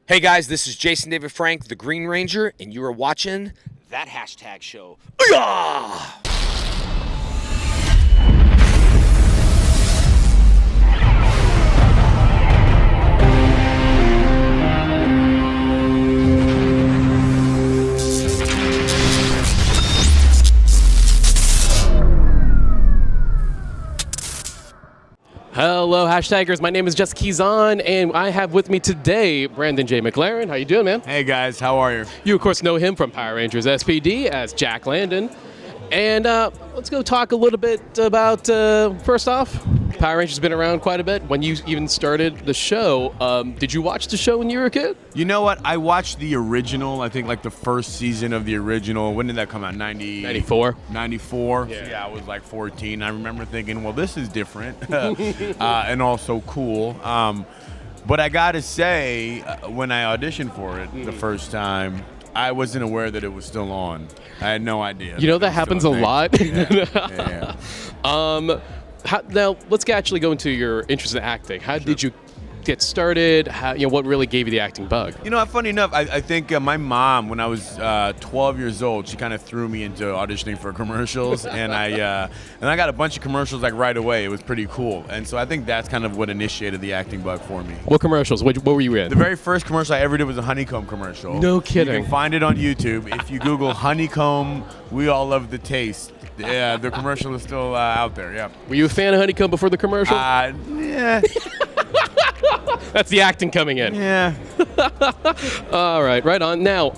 Hey guys, this is Jason David Frank, the Green Ranger, and you are watching That Hashtag Show. Ooh-yah! Hello, hashtaggers. My name is Jess Keyson, and I have with me today Brandon J. McLaren. How you doing, man? Hey guys, how are you? You, of course, know him from Power Rangers SPD as Jack Landon. And let's go talk a little bit about, first off, Power Rangers has been around quite a bit. When you even started the show, did you watch the show when you were a kid? You know what? I watched the original, I think like the first season of the original. When did that come out? 94. 94? Yeah, I was like 14. I remember thinking, well, this is different and also cool. But I got to say, when I auditioned for it the first time, I wasn't aware that it was still on. I had no idea. You know, that happens a lot. Yeah. Now, let's actually go into your interest in acting. How did you get started? What really gave you the acting bug? You know, funny enough, I think my mom, when I was 12 years old, she kind of threw me into auditioning for commercials, and I got a bunch of commercials like right away. It was pretty cool, and so I think that's kind of what initiated the acting bug for me. What commercials? What were you in? The very first commercial I ever did was a honeycomb commercial. No kidding. You can find it on YouTube. If you Google honeycomb, we all love the taste. Yeah, the commercial is still out there. Yeah. Were you a fan of honeycomb before the commercial? Yeah. That's the acting coming in. Yeah. All right, right on. Now,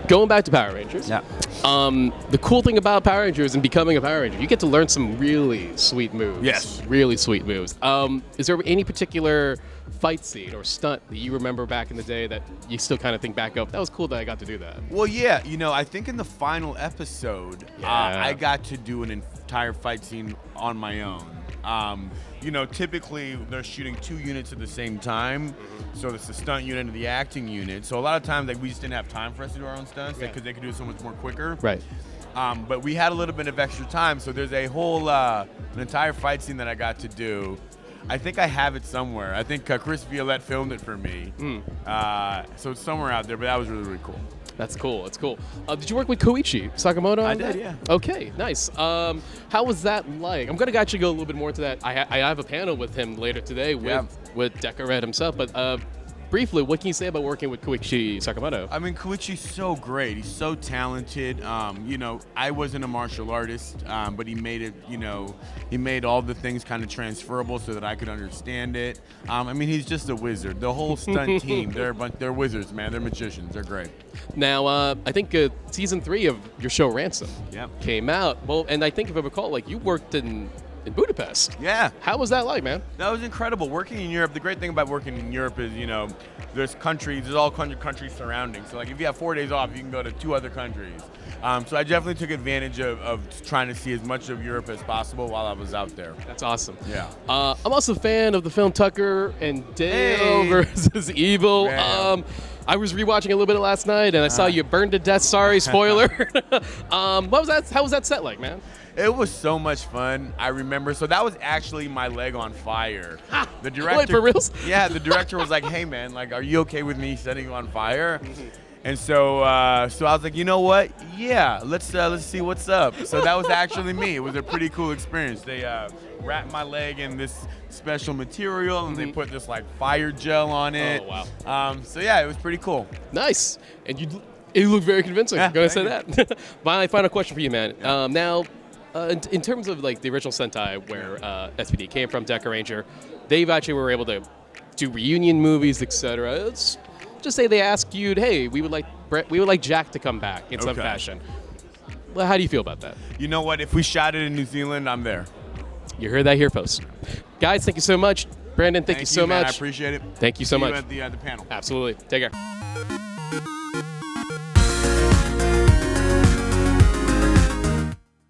going back to Power Rangers. Yeah. The cool thing about Power Rangers and becoming a Power Ranger, you get to learn some really sweet moves. Yes. Really sweet moves. Is there any particular fight scene or stunt that you remember back in the day that you still kind of think back of? That was cool that I got to do that. Well, yeah. You know, I think in the final episode, I got to do an entire fight scene on my own. You know, typically they're shooting 2 units at the same time, so it's the stunt unit and the acting unit. So a lot of times, like, we just didn't have time for us to do our own stunts because they could do it so much more quicker. Right. But we had a little bit of extra time, so there's a whole an entire fight scene that I got to do. I think I have it somewhere. I think Chris Violette filmed it for me, so it's somewhere out there. But that was really, really cool. That's cool. That's cool. Did you work with Koichi Sakamoto? I did, yeah. Okay, nice. How was that like? I'm going to actually go a little bit more into that. I have a panel with him later today with Deca Red himself. But briefly, what can you say about working with Koichi Sakamoto? I mean, Koichi's so great. He's so talented. You know, I wasn't a martial artist, but he made it, you know, he made all the things kind of transferable so that I could understand it. I mean, he's just a wizard. The whole stunt team, they're wizards, man. They're magicians. They're great. Now, I think season 3 of your show, Ransom, came out. Well, and I think if I recall, like, you worked in Budapest. Yeah. How was that like, man? That was incredible. Working in Europe, the great thing about working in Europe is, you know, there's all countries surrounding. So, like, if you have 4 days off, you can go to 2 other countries. So I definitely took advantage of trying to see as much of Europe as possible while I was out there. That's awesome. Yeah. I'm also a fan of the film Tucker and Dale versus Evil. Man. I was rewatching a little bit of last night, and I saw you burned to death. Sorry, spoiler. What was that? How was that set like, man? It was so much fun. I remember. So that was actually my leg on fire. The director. Wait, for reals? Yeah, the director was like, "Hey, man, like, are you okay with me setting you on fire?" And so I was like, you know what? Yeah, let's see what's up. So that was actually me. It was a pretty cool experience. They wrapped my leg in this special material, and they put this like fire gel on it. Oh, wow. So yeah, it was pretty cool. Nice. And you look very convincing. Yeah, I'm going to say thank that. My final question for you, man. Now, in terms of like the original Sentai, where SPD came from, Deca Ranger, they actually were able to do reunion movies, etc. Let's just say they ask you, hey, we would like Jack to come back in some fashion. Well, how do you feel about that? You know what? If we shot it in New Zealand, I'm there. You heard that here, folks. Guys, thank you so much. Brandon, thank you so man. much. I appreciate it. Thank you so much. See you at the panel. Absolutely. Take care.